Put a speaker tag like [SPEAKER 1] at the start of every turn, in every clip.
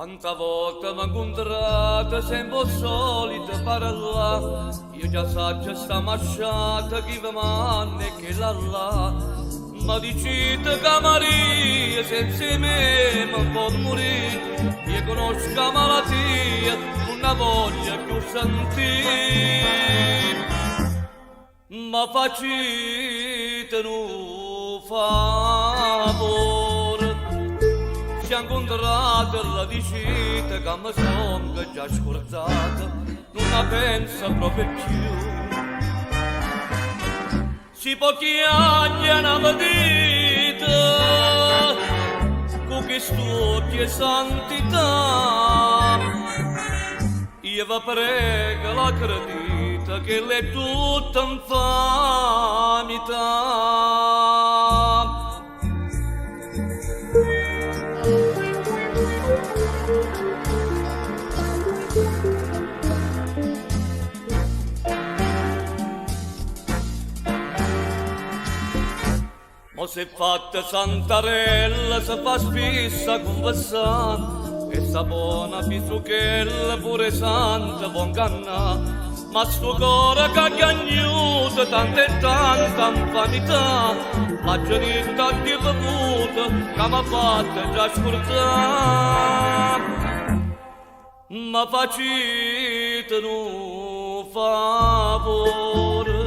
[SPEAKER 1] Quanta volta mi incontrata sempre solita parlare, io già saggio sta masciata chi vi manna e che là. Ma dicite che Maria senza me mi può morire, io conosco la malattia, non la voglio più sentire. Ma facite un favore, ci ha incontrato e la dicite che mi sono già scordata, non la pensa proprio più. Si pochi anni una vita, con che stucchi e santità, io vi prego la credita che l'è tutta infamità. O se fatta santarella, se fa spissa conversando, e sta buona bisuchella pure santa può ingannare. Ma sto cuore che ha gagnuto tanta e tanta infamità, la genitta di bevuta che m'ha fatta già scordare. Ma facite un favore,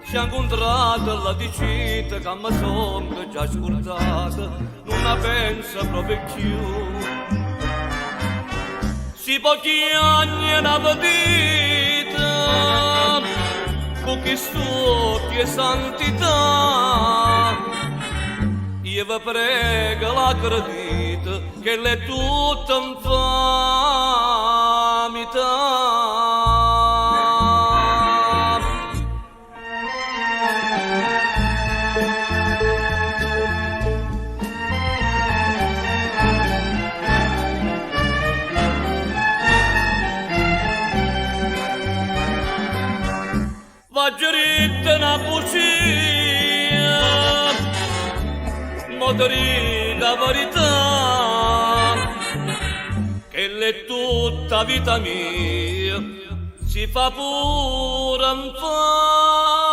[SPEAKER 1] ci ha incontrato e la dicite che mi sono già scordata, non la pensa proprio più. Si pochi anni una vita, con che stucchi e santità, io vi prego la credita che l'è tutta infamità. Vaggerite una bugia, motori la verità, che l'è tutta vita mia, si fa pure un po'.